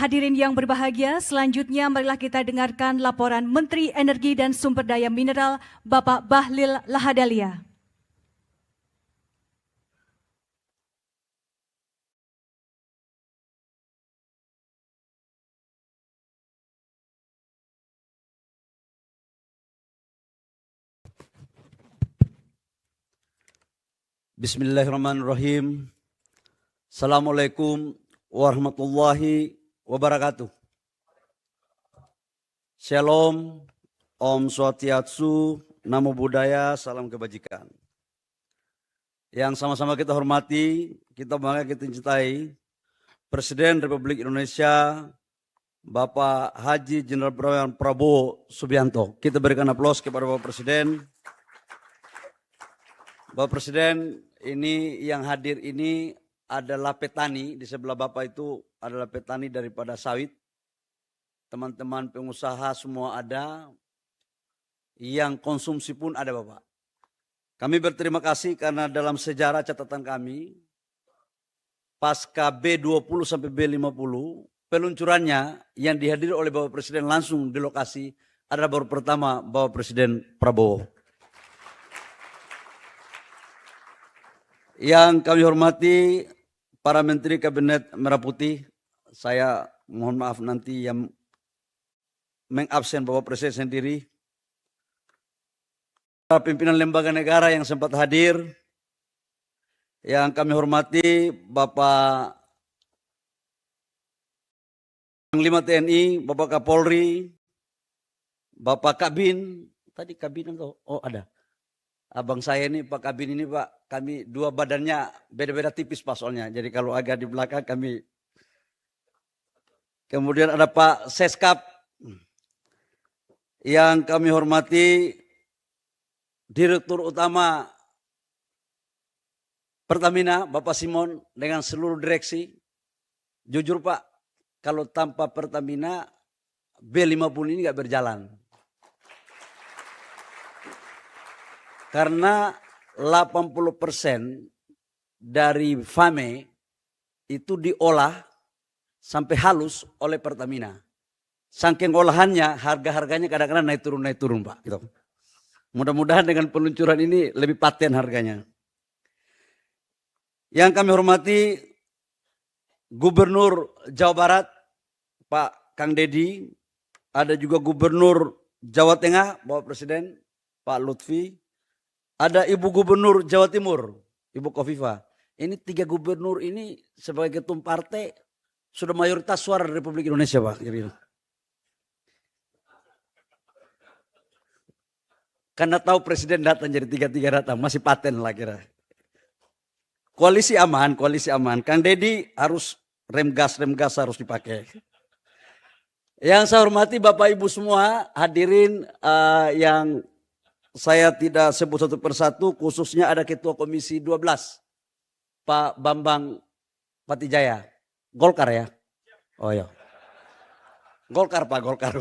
Hadirin yang berbahagia, selanjutnya marilah kita dengarkan laporan Menteri Energi dan Sumber Daya Mineral, Bapak Bahlil Lahadalia. Bismillahirrahmanirrahim. Assalamualaikum warahmatullahi wabarakatuh. Shalom, Om Swastiastu, Namo Buddhaya, salam kebajikan. Yang sama-sama kita hormati, kita bangga, kita cintai Presiden Republik Indonesia, Bapak Haji Jenderal Purnawirawan Prabowo Subianto. Kita berikan aplaus kepada Bapak Presiden. Bapak Presiden, ini yang hadir ini adalah petani, di sebelah Bapak itu adalah petani daripada sawit. Teman-teman pengusaha semua ada, yang konsumsi pun ada Bapak. Kami berterima kasih karena dalam sejarah catatan kami, pasca B20 sampai B50, peluncurannya yang dihadiri oleh Bapak Presiden langsung di lokasi adalah baru pertama Bapak Presiden Prabowo. Yang kami hormati para Menteri Kabinet Merah Putih, saya mohon maaf nanti yang mengabsen Bapak Presiden sendiri. Para pimpinan lembaga negara yang sempat hadir, yang kami hormati Bapak Panglima TNI, Bapak Kapolri, Bapak Kabin, tadi Kabin atau oh ada. Abang saya ini Pak Kabin ini Pak, kami dua badannya beda-beda tipis Pak soalnya. Jadi kalau agak di belakang kami. Kemudian ada Pak Seskap. Yang kami hormati Direktur Utama Pertamina Bapak Simon dengan seluruh direksi. Jujur Pak, kalau tanpa Pertamina B50 ini nggak berjalan. Karena 80% dari FAME itu diolah sampai halus oleh Pertamina. Saking olahannya, harga-harganya kadang-kadang naik turun Pak. Gitu. Mudah-mudahan dengan peluncuran ini lebih paten harganya. Yang kami hormati Gubernur Jawa Barat, Pak Kang Dedi. Ada juga Gubernur Jawa Tengah, Bapak Presiden, Pak Lutfi. Ada Ibu Gubernur Jawa Timur, Ibu Kofifa. Ini 3 gubernur ini sebagai ketum partai sudah mayoritas suara di Republik Indonesia Pak. Karena tahu Presiden datang jadi 3-3 datang, masih paten lah kira. Koalisi aman. Kang Dedi harus rem gas harus dipakai. Yang saya hormati Bapak Ibu semua hadirin yang saya tidak sebut satu persatu, khususnya ada Ketua Komisi 12, Pak Bambang Patijaya. Golkar ya? Oh ya. Golkar Pak, Golkar.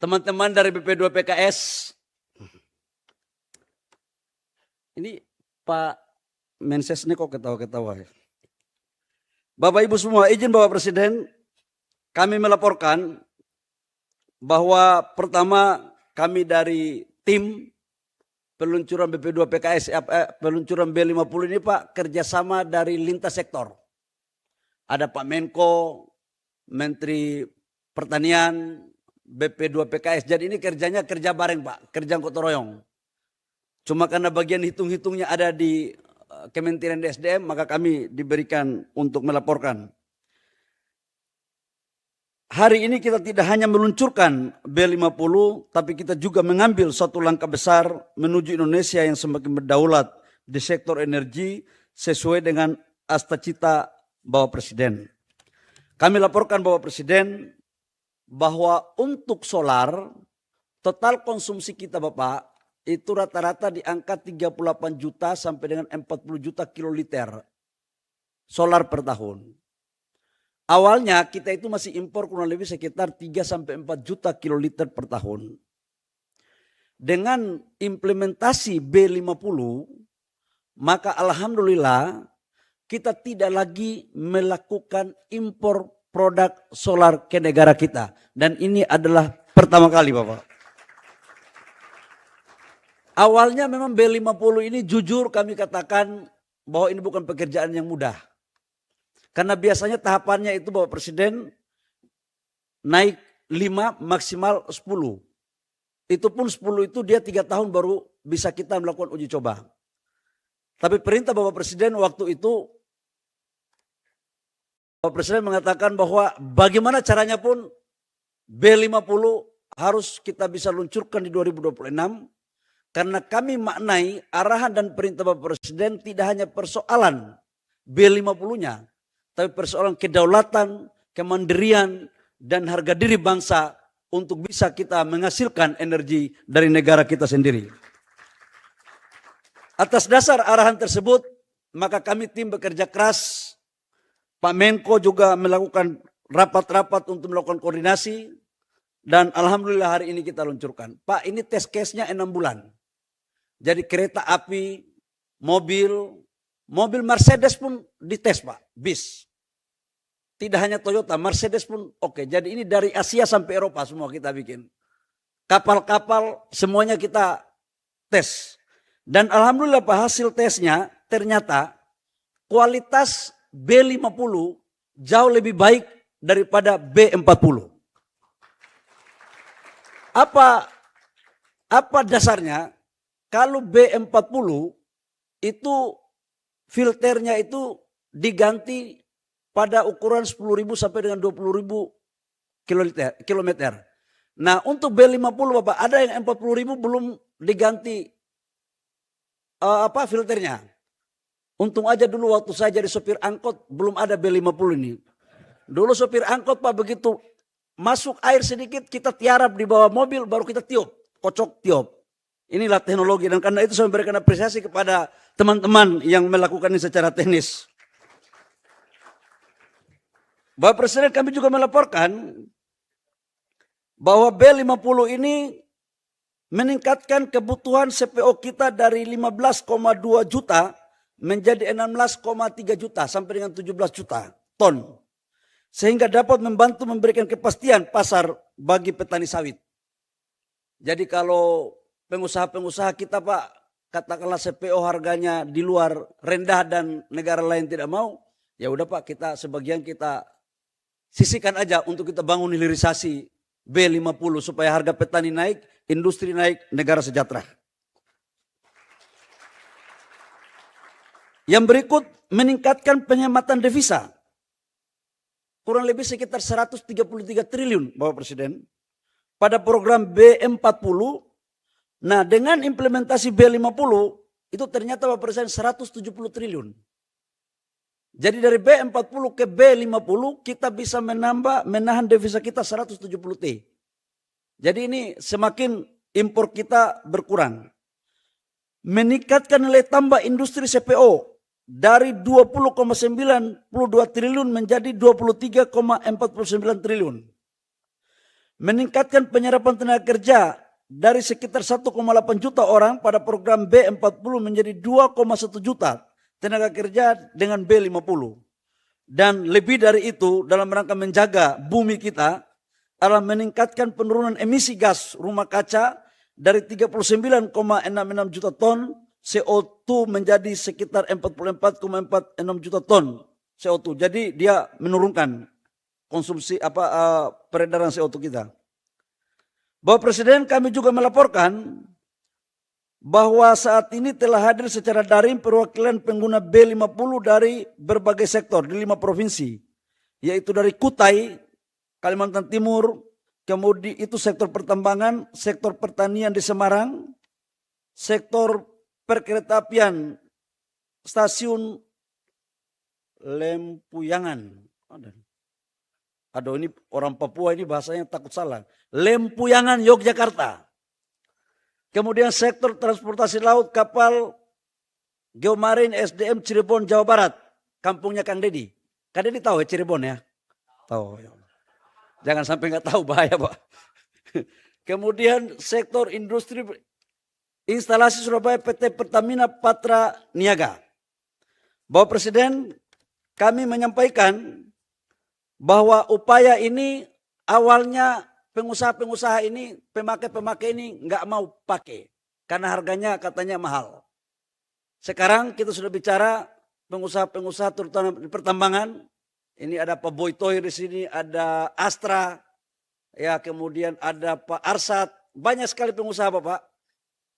Teman-teman dari BP2 PKS. Ini Pak Menses ini kok ketawa-ketawa ya. Bapak Ibu semua, izin Bapak Presiden, kami melaporkan bahwa pertama kami dari tim peluncuran BP2 PKS, peluncuran B50 ini Pak, kerjasama dari lintas sektor. Ada Pak Menko, Menteri Pertanian, BP2 PKS. Jadi ini kerjanya kerja bareng Pak, kerja gotong royong. Cuma karena bagian hitung-hitungnya ada di Kementerian SDM, maka kami diberikan untuk melaporkan. Hari ini kita tidak hanya meluncurkan B50, tapi kita juga mengambil satu langkah besar menuju Indonesia yang semakin berdaulat di sektor energi sesuai dengan cita-cita Bapak Presiden. Kami laporkan Bapak Presiden bahwa untuk solar, total konsumsi kita Bapak, itu rata-rata di angka 38 juta sampai dengan 40 juta kiloliter solar per tahun. Awalnya kita itu masih impor kurang lebih sekitar 3-4 juta kiloliter per tahun. Dengan implementasi B50, maka alhamdulillah kita tidak lagi melakukan impor produk solar ke negara kita. Dan ini adalah pertama kali, Bapak. Awalnya memang B50 ini jujur kami katakan bahwa ini bukan pekerjaan yang mudah. Karena biasanya tahapannya itu Bapak Presiden naik 5 maksimal 10. Itu pun 10 itu dia 3 tahun baru bisa kita melakukan uji coba. Tapi perintah Bapak Presiden waktu itu, Bapak Presiden mengatakan bahwa bagaimana caranya pun B50 harus kita bisa luncurkan di 2026. Karena kami maknai arahan dan perintah Bapak Presiden tidak hanya persoalan B50-nya. Tapi persoalan kedaulatan, kemandirian, dan harga diri bangsa untuk bisa kita menghasilkan energi dari negara kita sendiri. Atas dasar arahan tersebut, maka kami tim bekerja keras. Pak Menko juga melakukan rapat-rapat untuk melakukan koordinasi. Dan alhamdulillah hari ini kita luncurkan. Pak, ini test case-nya 6 bulan. Jadi kereta api, mobil Mercedes pun dites Pak, bis. Tidak hanya Toyota, Mercedes pun oke. Jadi ini dari Asia sampai Eropa semua kita bikin. Kapal-kapal semuanya kita tes. Dan alhamdulillah Pak, hasil tesnya ternyata kualitas B50 jauh lebih baik daripada B40. Apa dasarnya? Kalau B40 itu filternya itu diganti pada ukuran 10.000 sampai dengan 20.000 kilometer. Nah untuk B50 Bapak ada yang 40.000 belum diganti filternya. Untung aja dulu waktu saya jadi sopir angkot belum ada B50 ini. Dulu sopir angkot Pak begitu masuk air sedikit kita tiarap di bawah mobil baru kita tiup, kocok tiup. Inilah teknologi dan karena itu saya memberikan apresiasi kepada teman-teman yang melakukan ini secara teknis. Bapak Presiden kami juga melaporkan bahwa B50 ini meningkatkan kebutuhan CPO kita dari 15,2 juta menjadi 16,3 juta sampai dengan 17 juta ton. Sehingga dapat membantu memberikan kepastian pasar bagi petani sawit. Jadi kalau pengusaha-pengusaha kita Pak, katakanlah CPO harganya di luar rendah dan negara lain tidak mau, ya udah Pak kita sebagian kita sisihkan aja untuk kita bangun hilirisasi B50 supaya harga petani naik, industri naik, negara sejahtera. Yang berikut meningkatkan penyematan devisa. Kurang lebih sekitar 133 triliun Bapak Presiden. Pada program B40, nah dengan implementasi B50 itu ternyata Bapak Presiden 170 triliun. Jadi dari B40 ke B50 kita bisa menahan devisa kita 170 T. Jadi ini semakin impor kita berkurang. Meningkatkan nilai tambah industri CPO dari 20,92 triliun menjadi 23,49 triliun. Meningkatkan penyerapan tenaga kerja dari sekitar 1,8 juta orang pada program B40 menjadi 2,1 juta tenaga kerja dengan B50. Dan lebih dari itu dalam rangka menjaga bumi kita adalah meningkatkan penurunan emisi gas rumah kaca dari 39,66 juta ton CO2 menjadi sekitar 44,46 juta ton CO2. Jadi dia menurunkan konsumsi peredaran CO2 kita. Bapak Presiden kami juga melaporkan bahwa saat ini telah hadir secara daring perwakilan pengguna B50 dari berbagai sektor di 5 provinsi. Yaitu dari Kutai, Kalimantan Timur, kemudian itu sektor pertambangan, sektor pertanian di Semarang, sektor perkeretaapian, stasiun Lempuyangan. Aduh ini orang Papua ini bahasanya takut salah. Lempuyangan Yogyakarta. Kemudian sektor transportasi laut kapal Geomarin SDM Cirebon Jawa Barat. Kampungnya Kang Dedi. Kang Dedi tahu ya Cirebon ya? Tahu ya. Jangan sampai nggak tahu bahaya Pak. Kemudian sektor industri instalasi Surabaya PT Pertamina Patra Niaga. Bapak Presiden, kami menyampaikan bahwa upaya ini awalnya pengusaha-pengusaha ini, pemakai-pemakai ini nggak mau pakai karena harganya katanya mahal. Sekarang kita sudah bicara pengusaha-pengusaha terutama di pertambangan. Ini ada Pak Boytoy di sini, ada Astra, ya kemudian ada Pak Arsat, banyak sekali pengusaha Bapak.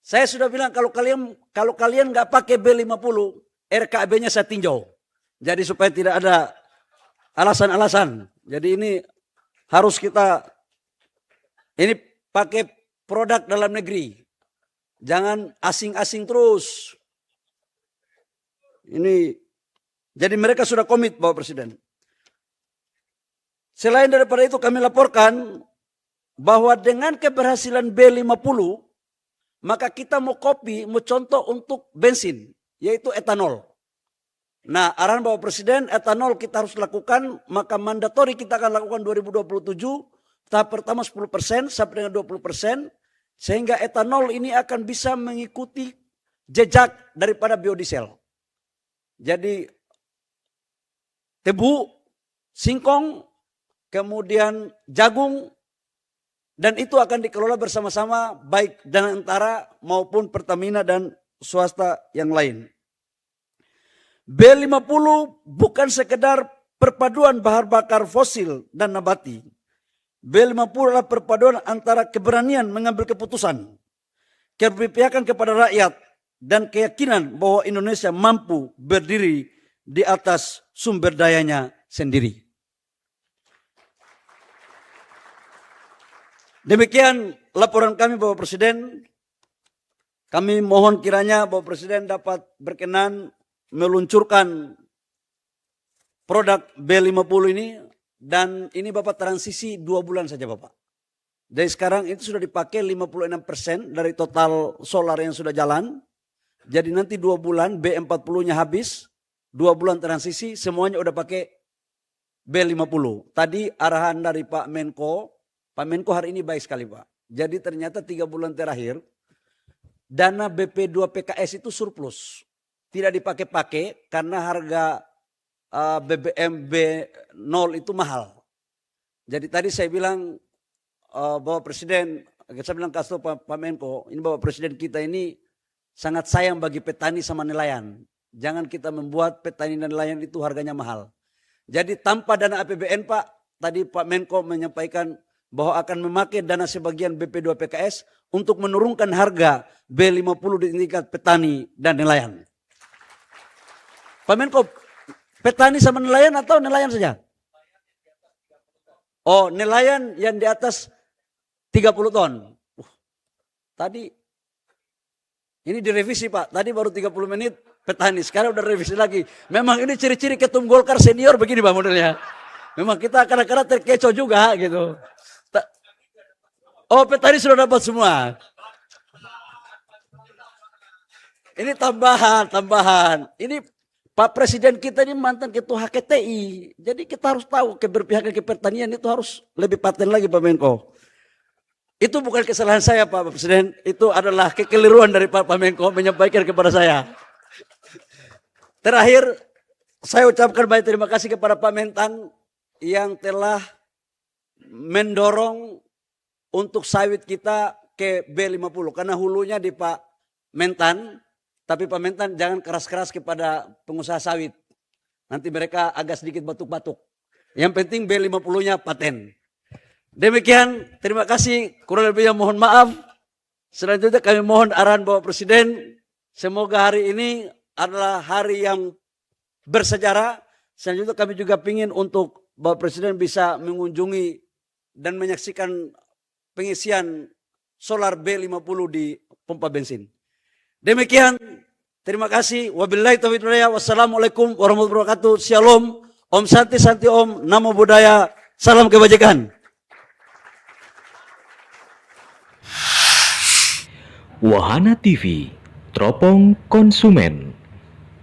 Saya sudah bilang kalau kalian nggak pakai B50, RKB-nya saya tinjau. Jadi supaya tidak ada alasan-alasan. Jadi ini harus kita ini pakai produk dalam negeri. Jangan asing-asing terus. Ini jadi mereka sudah komit Bapak Presiden. Selain daripada itu kami laporkan bahwa dengan keberhasilan B50 maka kita mau contoh untuk bensin yaitu etanol. Nah, arahan Bapak Presiden etanol kita harus lakukan, maka mandatori kita akan lakukan 2027 tahap pertama 10% sampai dengan 20%, sehingga etanol ini akan bisa mengikuti jejak daripada biodiesel. Jadi tebu, singkong, kemudian jagung, dan itu akan dikelola bersama-sama baik Danantara maupun Pertamina dan swasta yang lain. B50 bukan sekedar perpaduan bahan bakar fosil dan nabati. B50 adalah perpaduan antara keberanian mengambil keputusan, keberpihakan kepada rakyat, dan keyakinan bahwa Indonesia mampu berdiri di atas sumber dayanya sendiri. Demikian laporan kami Bapak Presiden. Kami mohon kiranya Bapak Presiden dapat berkenan meluncurkan produk B50 ini, dan ini Bapak transisi 2 bulan saja Bapak. Dari sekarang itu sudah dipakai 56% dari total solar yang sudah jalan. Jadi nanti 2 bulan B40-nya habis, 2 bulan transisi semuanya udah pakai B50. Tadi arahan dari Pak Menko hari ini baik sekali Pak. Jadi ternyata 3 bulan terakhir dana BP2 PKS itu surplus. Tidak dipakai-pakai karena harga BBM B0 itu mahal. Jadi tadi saya bilang Bapak Presiden, saya bilang kasih Pak Menko, ini Bapak Presiden kita ini sangat sayang bagi petani sama nelayan. Jangan kita membuat petani dan nelayan itu harganya mahal. Jadi tanpa dana APBN Pak, tadi Pak Menko menyampaikan bahwa akan memakai dana sebagian BP2 PKS untuk menurunkan harga B50 di tingkat petani dan nelayan. Pak Menko, petani sama nelayan atau nelayan saja? Oh, nelayan yang di atas 30 ton. Tadi, ini direvisi Pak, tadi baru 30 menit petani, sekarang udah revisi lagi. Memang ini ciri-ciri ketum Golkar senior begini Pak modelnya. Memang kita kadang-kadang terkecoh juga gitu. Oh, petani sudah dapat semua. Ini tambahan. Ini Pak Presiden kita ini mantan ketua HKTI. Jadi kita harus tahu keberpihakan ke pertanian itu harus lebih paten lagi Pak Menko. Itu bukan kesalahan saya Pak Presiden. Itu adalah kekeliruan dari Pak Menko menyampaikan kepada saya. Terakhir, saya ucapkan banyak terima kasih kepada Pak Mentan yang telah mendorong untuk sawit kita ke B50. Karena hulunya di Pak Mentan. Tapi Pak Mentan jangan keras-keras kepada pengusaha sawit. Nanti mereka agak sedikit batuk-batuk. Yang penting B50-nya paten. Demikian, terima kasih. Kurang lebihnya mohon maaf. Selanjutnya kami mohon arahan Bapak Presiden. Semoga hari ini adalah hari yang bersejarah. Selanjutnya kami juga ingin untuk Bapak Presiden bisa mengunjungi dan menyaksikan pengisian solar B50 di pompa bensin. Demikian, terima kasih. Wabillahi taufiq wal hidayah. Wassalamualaikum warahmatullahi wabarakatuh. Shalom. Om Santi Santi Om. Namo Buddhaya. Salam kebajikan. Wahana TV, teropong konsumen.